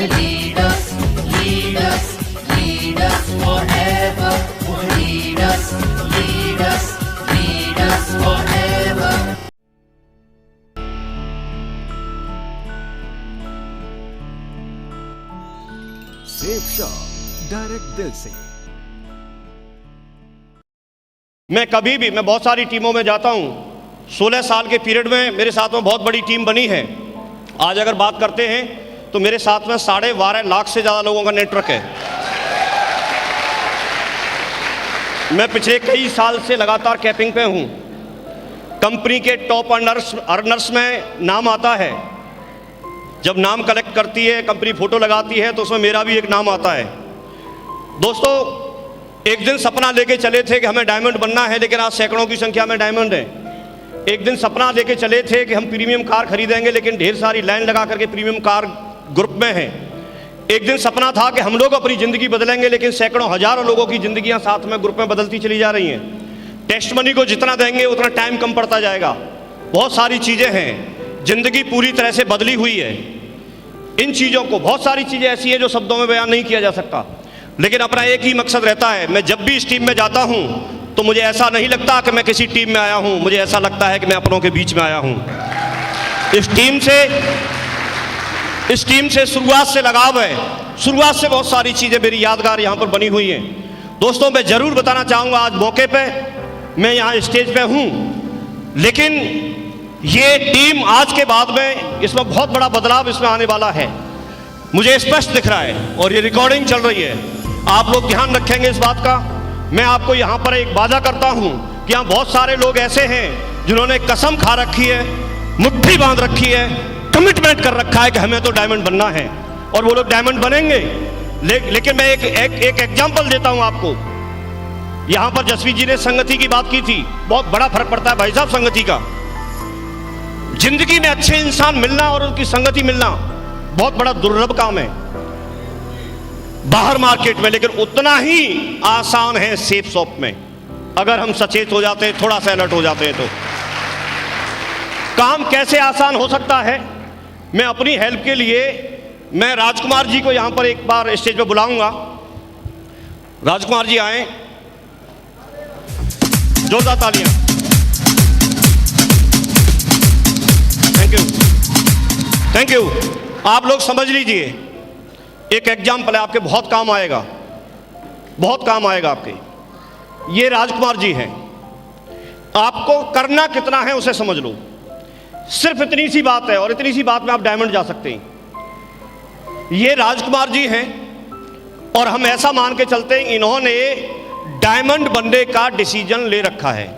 lead us, lead us, lead us forever. Lead us, lead us, lead us forever. Safe shop direct दिल से। मैं बहुत सारी टीमों में जाता हूं। 16 साल के पीरियड में मेरे साथ में बहुत बड़ी टीम बनी है। आज अगर बात करते हैं तो मेरे साथ में 12.5 लाख से ज़्यादा लोगों का नेटवर्क है। मैं पिछले कई साल से लगातार कैपिंग पे हूं। कंपनी के टॉप अर्नर्स में नाम आता है। जब नाम कलेक्ट करती है कंपनी, फ़ोटो लगाती है, तो उसमें मेरा भी एक नाम आता है। दोस्तों, एक दिन सपना लेके चले थे कि हमें डायमंड बनना है, लेकिन आज सैकड़ों की संख्या में डायमंड है। एक दिन सपना लेके चले थे कि हम प्रीमियम कार खरीदेंगे, लेकिन ढेर सारी लाइन लगा करके प्रीमियम कार ग्रुप में है। एक दिन सपना था कि हम लोग अपनी ज़िंदगी बदलेंगे, लेकिन सैकड़ों हज़ारों लोगों की ज़िंदगियां साथ में ग्रुप में बदलती चली जा रही हैं। टेस्ट मनी को जितना देंगे उतना टाइम कम पड़ता जाएगा। बहुत सारी चीज़ें हैं, ज़िंदगी पूरी तरह से बदली हुई है। इन चीज़ों को, बहुत सारी चीज़ें ऐसी हैं जो शब्दों में बयान नहीं किया जा सकता, लेकिन अपना एक ही मकसद रहता है। मैं जब भी इस टीम में जाता हूं तो मुझे ऐसा नहीं लगता कि मैं किसी टीम में आया हूं, मुझे ऐसा लगता है कि मैं अपनों के बीच में आया हूं। इस टीम से शुरुआत से लगाव है। शुरुआत से बहुत सारी चीज़ें मेरी यादगार यहाँ पर बनी हुई हैं। दोस्तों, मैं ज़रूर बताना चाहूँगा, आज मौके पे मैं यहाँ स्टेज पे हूँ, लेकिन ये टीम आज के बाद में, इसमें बहुत बड़ा बदलाव इसमें आने वाला है, मुझे स्पष्ट दिख रहा है। और ये रिकॉर्डिंग चल रही है, आप लोग ध्यान रखेंगे इस बात का। मैं आपको यहाँ पर एक वादा करता हूँ कि यहाँ बहुत सारे लोग ऐसे हैं जिन्होंने कसम खा रखी है, मुट्ठी बांध रखी है, कमिटमेंट कर रखा है कि हमें तो डायमंड बनना है, और वो लोग डायमंड बनेंगे। लेकिन मैं एक एग्जाम्पल देता हूँ आपको। यहाँ पर जसवीर जी ने संगति की बात की थी। बहुत बड़ा फर्क पड़ता है भाई साहब संगति का। जिंदगी में अच्छे इंसान मिलना और उनकी संगति मिलना बहुत बड़ा दुर्लभ काम है बाहर मार्केट में, लेकिन उतना ही आसान है सेफ शॉप में। अगर हम सचेत हो जाते हैं, थोड़ा सा अलर्ट हो जाते हैं, तो काम कैसे आसान हो सकता है। मैं अपनी हेल्प के लिए मैं राजकुमार जी को यहां पर एक बार स्टेज पे बुलाऊंगा। राजकुमार जी आए, जोरदार तालियां। Thank you. आप लोग समझ लीजिए, एक एग्जाम्पल है, आपके बहुत काम आएगा, बहुत काम आएगा आपके। ये राजकुमार जी हैं। आपको करना कितना है उसे समझ लो। सिर्फ इतनी सी बात है, और इतनी सी बात में आप डायमंड जा सकते हैं। ये राजकुमार जी हैं, और हम ऐसा मान के चलते हैं इन्होंने डायमंड बनने का डिसीजन ले रखा है।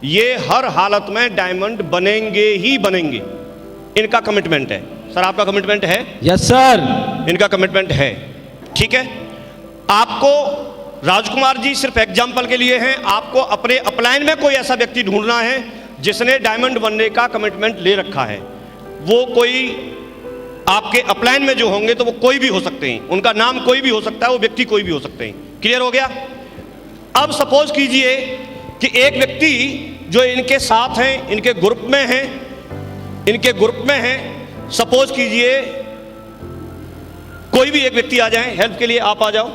ये हर हालत में डायमंड बनेंगे ही बनेंगे, इनका कमिटमेंट है। सर, आपका कमिटमेंट है? Yes sir. इनका कमिटमेंट है, ठीक है। आपको राजकुमार जी सिर्फ एग्जाम्पल के लिए हैं। आपको अपने अपलाइन में कोई ऐसा व्यक्ति ढूंढना है जिसने डायमंड बनने का कमिटमेंट ले रखा है। वो कोई आपके अपलाइन में जो होंगे तो वो कोई भी हो सकते हैं, उनका नाम कोई भी हो सकता है, वो व्यक्ति कोई भी हो सकते हैं। क्लियर हो गया? अब सपोज कीजिए कि एक व्यक्ति जो इनके साथ हैं, इनके ग्रुप में हैं, सपोज कीजिए कोई भी एक व्यक्ति आ जाए हेल्प के लिए। आप आ जाओ,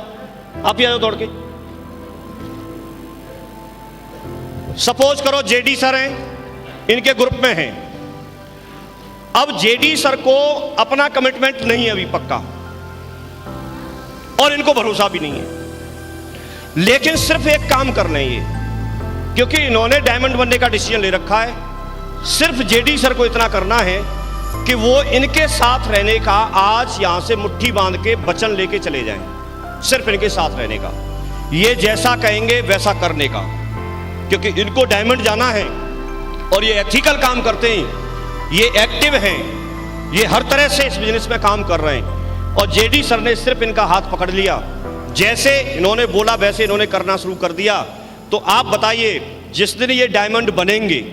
आप ही आ जाओ दौड़ के। सपोज करो जेडी सर हैं, इनके ग्रुप में हैं। अब जेडी सर को अपना कमिटमेंट नहीं है अभी पक्का, और इनको भरोसा भी नहीं है, लेकिन सिर्फ एक काम करना है ये, क्योंकि इन्होंने डायमंड बनने का डिसीजन ले रखा है। सिर्फ जेडी सर को इतना करना है कि वो इनके साथ रहने का आज यहां से मुट्ठी बांध के वचन लेके चले जाएं। सिर्फ इनके साथ रहने का, ये जैसा कहेंगे वैसा करने का, क्योंकि इनको डायमंड जाना है और ये एथिकल काम करते हैं, ये एक्टिव हैं, ये हर तरह से इस बिजनेस में काम कर रहे हैं। और जेडी सर ने सिर्फ इनका हाथ पकड़ लिया, जैसे इन्होंने बोला वैसे इन्होंने करना शुरू कर दिया। तो आप बताइए, जिस दिन ये डायमंड बनेंगे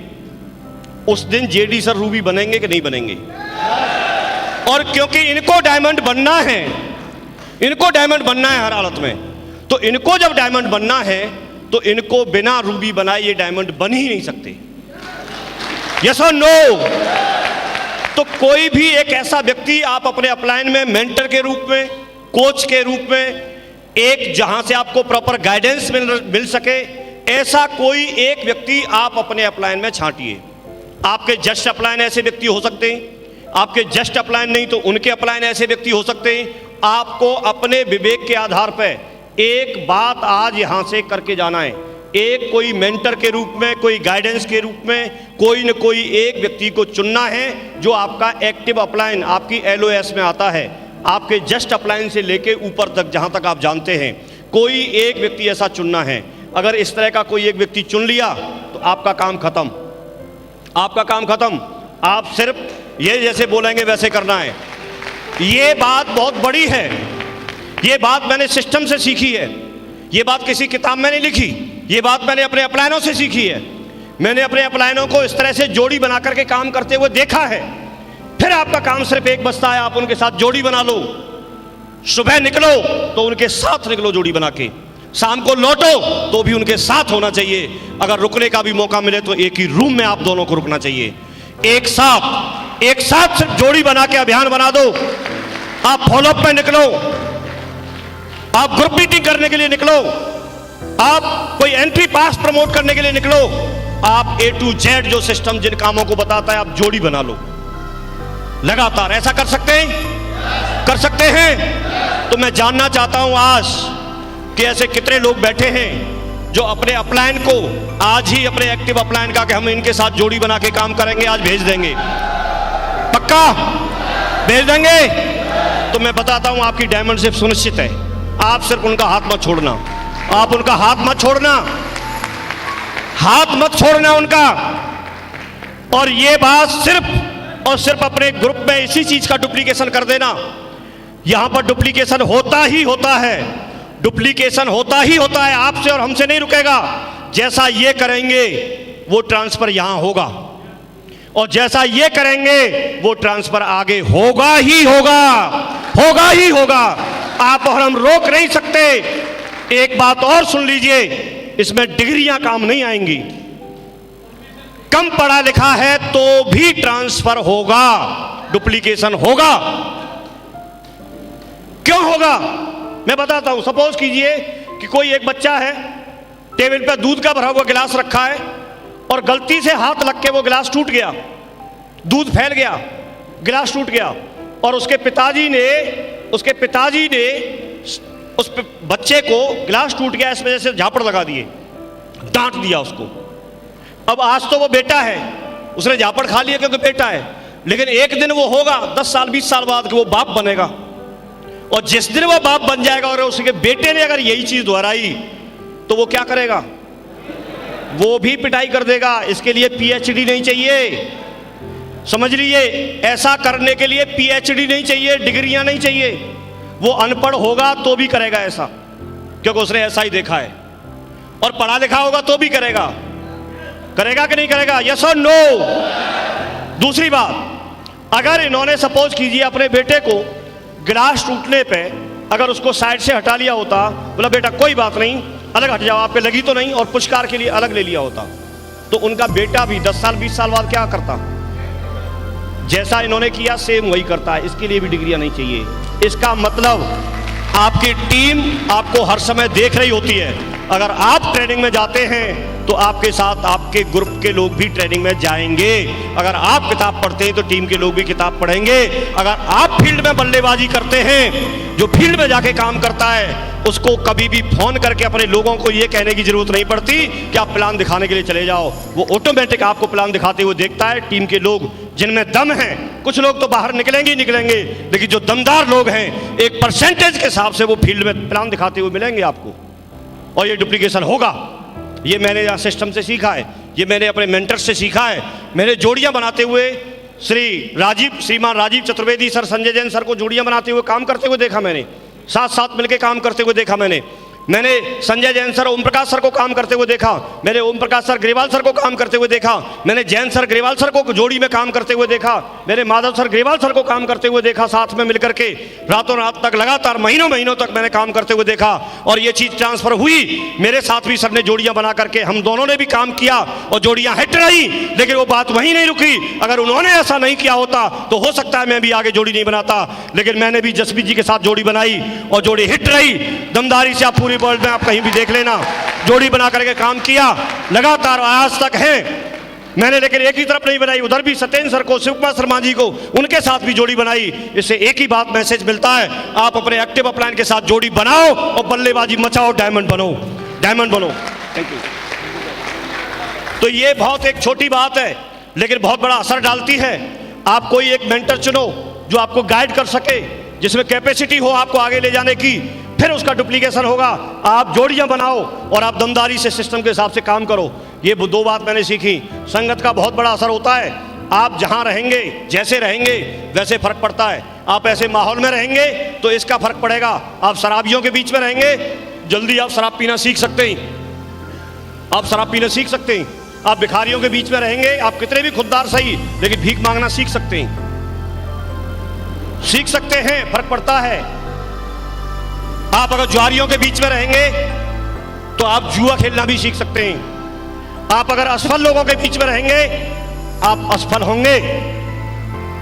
उस दिन जेडी सर रूबी बनेंगे कि नहीं बनेंगे? और क्योंकि इनको डायमंड बनना है, इनको डायमंड बनना है हर हालत में, तो इनको जब डायमंड बनना है तो इनको बिना रूबी बनाए ये डायमंड बन ही नहीं सकते। यस और नो? तो कोई भी एक ऐसा व्यक्ति आप अपने अपलाइन में मेंटर के रूप में, कोच के रूप में, एक जहां से आपको प्रॉपर गाइडेंस मिल सके, ऐसा कोई एक व्यक्ति आप अपने अपलाइन में छांटिए। आपके जस्ट अपलाइन ऐसे व्यक्ति हो सकते हैं, आपके जस्ट अपलाइन नहीं तो उनके अपलाइन ऐसे व्यक्ति हो सकते हैं। आपको अपने विवेक के आधार पर एक बात आज यहां से करके जाना है। एक कोई मेंटर के रूप में, कोई गाइडेंस के रूप में कोई न कोई एक व्यक्ति को चुनना है जो आपका एक्टिव अपलाइन, आपकी LOS में आता है। आपके जस्ट अपलाइन से लेके ऊपर तक जहां तक आप जानते हैं, कोई एक व्यक्ति ऐसा चुनना है। अगर इस तरह का कोई एक व्यक्ति चुन लिया तो आपका काम खत्म, आपका काम खत्म। आप सिर्फ ये जैसे बोलेंगे वैसे करना है। ये बात बहुत बड़ी है, ये बात मैंने सिस्टम से सीखी है, ये बात किसी किताब में नहीं लिखी, ये बात मैंने अपने अपलाइनों से सीखी है। मैंने अपने अपलाइनों को इस तरह से जोड़ी बना करके काम करते हुए देखा है। फिर आपका काम सिर्फ एक बचता है, आप उनके साथ जोड़ी बना लो। सुबह निकलो तो उनके साथ निकलो जोड़ी बना के, शाम को लौटो तो भी उनके साथ होना चाहिए। अगर रुकने का भी मौका मिले तो एक ही रूम में आप दोनों को रुकना चाहिए। एक साथ सिर्फ जोड़ी बना के अभियान बना दो। आप फॉलोअप में निकलो, आप ग्रुप मीटिंग करने के लिए निकलो, आप कोई एंट्री पास प्रमोट करने के लिए निकलो। आप A to Z जो सिस्टम जिन कामों को बताता है, आप जोड़ी बना लो लगातार। ऐसा कर सकते हैं, कर सकते हैं। तो मैं जानना चाहता हूं आज कि ऐसे कितने लोग बैठे हैं जो अपने अपलाइन को आज ही, अपने एक्टिव अपलाइन का कि हम इनके साथ जोड़ी बना के काम करेंगे, आज भेज देंगे। पक्का भेज देंगे? तो मैं बताता हूं आपकी डायमंडशिप सुनिश्चित है। आप सिर्फ उनका हाथ मत छोड़ना, आप उनका हाथ मत छोड़ना, हाथ मत छोड़ना उनका। और ये बात सिर्फ और सिर्फ अपने ग्रुप में इसी चीज का डुप्लीकेशन कर देना। यहां पर डुप्लीकेशन होता ही होता है, डुप्लीकेशन होता ही होता है। आपसे और हमसे नहीं रुकेगा। जैसा ये करेंगे वो ट्रांसफर यहां होगा, और जैसा ये करेंगे वो ट्रांसफर आगे होगा ही होगा, होगा ही होगा। आप और हम रोक नहीं सकते। एक बात और सुन लीजिए, इसमें डिग्रियां काम नहीं आएंगी। कम पढ़ा लिखा है तो भी ट्रांसफर होगा, डुप्लीकेशन होगा। क्यों होगा मैं बताता हूं। सपोज कीजिए कि कोई एक बच्चा है, टेबल पर दूध का भरा हुआ गिलास रखा है और गलती से हाथ लग के वो गिलास टूट गया, दूध फैल गया, गिलास टूट गया, और उसके पिताजी ने उस बच्चे को, गिलास टूट गया इस वजह से झापड़ लगा दिए, डांट दिया उसको। अब आज तो वो बेटा है, उसने झापड़ खा लिया क्योंकि बेटा है, लेकिन एक दिन वो होगा 10 साल 20 साल बाद कि वो बाप बनेगा, और जिस दिन वो बाप बन जाएगा और उसके बेटे ने अगर यही चीज दोहराई तो वो क्या करेगा? वो भी पिटाई कर देगा। इसके लिए PhD नहीं चाहिए, समझ लीजिए। ऐसा करने के लिए PhD नहीं चाहिए, डिग्रियां नहीं चाहिए। वो अनपढ़ होगा तो भी करेगा ऐसा, क्योंकि उसने ऐसा ही देखा है। और पढ़ा लिखा होगा तो भी करेगा। करेगा कि नहीं करेगा? यस और नो? दूसरी बात, अगर इन्होंने सपोज कीजिए अपने बेटे को गिलास टूटने पे अगर उसको साइड से हटा लिया होता, बोला बेटा कोई बात नहीं, अलग हट जाओ, आप पे लगी तो नहीं, और पुरस्कार के लिए अलग ले लिया होता, तो उनका बेटा भी 10 साल 20 साल बाद क्या करता? जैसा इन्होंने किया सेम वही करता है। इसके लिए भी डिग्रियां नहीं चाहिए। इसका मतलब आपकी टीम आपको हर समय देख रही होती है। अगर आप ट्रेनिंग में जाते हैं तो आपके साथ आपके ग्रुप के लोग भी ट्रेनिंग में जाएंगे। अगर आप किताब पढ़ते हैं तो टीम के लोग भी किताब पढ़ेंगे। अगर आप फील्ड में बल्लेबाजी करते हैं, जो फील्ड में जाके काम करता है उसको कभी भी फोन करके अपने लोगों को ये कहने की जरूरत नहीं पड़ती कि आप प्लान दिखाने के लिए चले जाओ। वो ऑटोमेटिक आपको प्लान दिखाते हुए देखता है। टीम के लोग जिनमें दम है, कुछ लोग तो बाहर निकलेंगे ही निकलेंगे, लेकिन जो दमदार लोग हैं एक परसेंटेज के हिसाब से वो फील्ड में प्लान दिखाते हुए मिलेंगे आपको। और ये डुप्लीकेशन होगा। ये मैंने यहाँ सिस्टम से सीखा है, ये मैंने अपने मेंटर से सीखा है। मैंने जोड़ियाँ बनाते हुए श्रीमान राजीव चतुर्वेदी सर, संजय जैन सर को जोड़ियाँ बनाते हुए काम करते हुए देखा मैंने, साथ साथ मिलके काम करते हुए देखा मैंने। मैंने संजय जैन सर, ओम प्रकाश सर को काम करते हुए देखा, मैंने ओम प्रकाश सर ग्रेवाल सर को काम करते हुए देखा, मैंने जैन सर ग्रेवाल सर को जोड़ी में काम करते हुए देखा, मैंने माधव सर ग्रेवाल सर को काम करते हुए देखा, साथ में मिलकर के रातों रात तक लगातार महीनों महीनों तक मैंने काम करते हुए देखा। और ये चीज़ ट्रांसफर हुई, मेरे साथ भी सर ने जोड़ियाँ बना करके हम दोनों ने भी काम किया और जोड़ियाँ हिट रही। लेकिन वो बात वहीं नहीं रुकी, अगर उन्होंने ऐसा नहीं किया होता तो हो सकता है मैं भी आगे जोड़ी नहीं बनाता, लेकिन मैंने भी जसबीर जी के साथ जोड़ी बनाई और जोड़ी हिट रही। दमदारी से आप पूरी वर्ल्ड में आप कहीं भी देख लेना, जोड़ी बना करके काम किया लगातार आज तक है मैंने। लेकिन एक ही तरफ नहीं बनाई, उधर भी सत्येंद्र सर को, शिव कुमार शर्मा जी को, उनके साथ भी जोड़ी बनाई। इससे एक ही बात मैसेज मिलता है, आप अपने एक्टिव अपलाइन के साथ जोड़ी बनाओ और बल्लेबाजी मचाओ, डायमंड बनो, डायमंड बनो। Thank you. तो ये बहुत एक छोटी बात है लेकिन बहुत बड़ा असर डालती है। आप कोई एक मेंटर चुनो जो आपको गाइड कर सके, जिसमें कैपेसिटी हो आपको आगे ले जाने की, फिर उसका डुप्लीकेशन होगा। आप जोड़ियां बनाओ और आप दमदारी से सिस्टम के हिसाब से काम करो। ये दो बात मैंने सीखी। संगत का बहुत बड़ा असर होता है, आप जहां रहेंगे, जैसे रहेंगे वैसे फर्क पड़ता है। आप ऐसे माहौल में रहेंगे तो इसका फर्क पड़ेगा। आप शराबियों के बीच में रहेंगे, जल्दी आप शराब पीना सीख सकते हैं, आप शराब पीना सीख सकते हैं। आप भिखारियों के बीच में रहेंगे, आप कितने भी खुददार सही, लेकिन भीख मांगना सीख सकते हैं, सीख सकते हैं, फर्क पड़ता है। आप अगर जुआरियों के बीच में रहेंगे तो आप जुआ खेलना भी सीख सकते हैं। आप अगर असफल लोगों के बीच में रहेंगे आप असफल होंगे,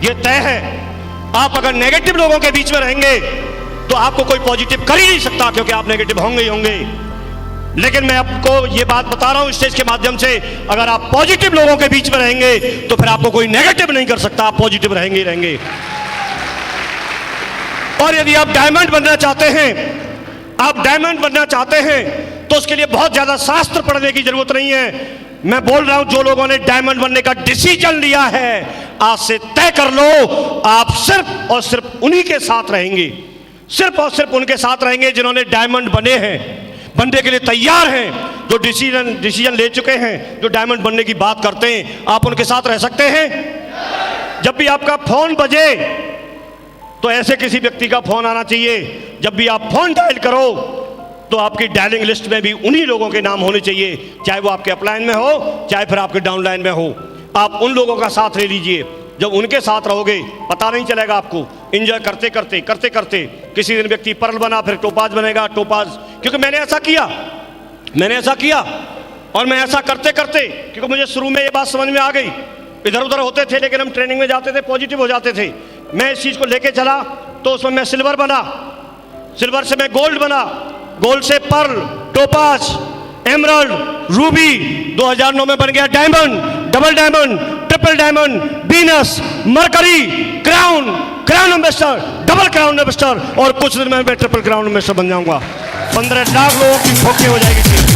ये तय है। आप अगर नेगेटिव लोगों के बीच में रहेंगे तो आपको कोई पॉजिटिव कर ही नहीं सकता, क्योंकि आप नेगेटिव होंगे ही होंगे। लेकिन मैं आपको ये बात बता रहा हूं स्टेज के माध्यम से, अगर आप पॉजिटिव लोगों के बीच में रहेंगे तो फिर आपको कोई नेगेटिव नहीं कर सकता, आप पॉजिटिव रहेंगे ही रहेंगे। और यदि आप डायमंड बनना चाहते हैं, आप डायमंड बनना चाहते हैं तो उसके लिए बहुत ज्यादा शास्त्र पढ़ने की जरूरत नहीं है। मैं बोल रहा हूं, जो लोगों ने डायमंड बनने का डिसीजन लिया है, आज से तय कर लो, आप सिर्फ और सिर्फ उन्हीं के साथ रहेंगे, सिर्फ और सिर्फ उनके साथ रहेंगे जिन्होंने डायमंड बने हैं, बनने के लिए तैयार हैं, जो डिसीजन ले चुके हैं, जो डायमंड बनने की बात करते हैं। आप उनके साथ रह सकते हैं। जब भी आपका फोन बजे तो ऐसे किसी व्यक्ति का फोन आना चाहिए, जब भी आप फोन डायल करो तो आपकी डायलिंग लिस्ट में भी उन्हीं लोगों के नाम होने चाहिए, चाहे वो आपके अपलाइन में हो चाहे फिर आपके डाउनलाइन में हो। आप उन लोगों का साथ ले लीजिए, जब उनके साथ रहोगे पता नहीं चलेगा आपको, एंजॉय करते करते करते करते किसी दिन व्यक्ति पर्ल बना, फिर टोपाज बनेगा, टोपाज। क्योंकि मैंने ऐसा किया और मैं ऐसा करते करते, क्योंकि मुझे शुरू में ये बात समझ में आ गई, इधर उधर होते थे लेकिन हम ट्रेनिंग में जाते थे, पॉजिटिव हो जाते थे। मैं इस चीज़ को लेके चला तो उसमें मैं सिल्वर बना, सिल्वर से मैं गोल्ड बना, गोल्ड से पर्ल, टोपाज, एमरल्ड, रूबी, 2009 में बन गया diamond, double diamond, triple diamond, Venus, mercury, crown ambassador, double crown ambassador, और कुछ दिन में मैं ट्रिपल क्राउन एम्बेसडर बन जाऊंगा। 15 लाख लोगों की भूखी हो जाएगी।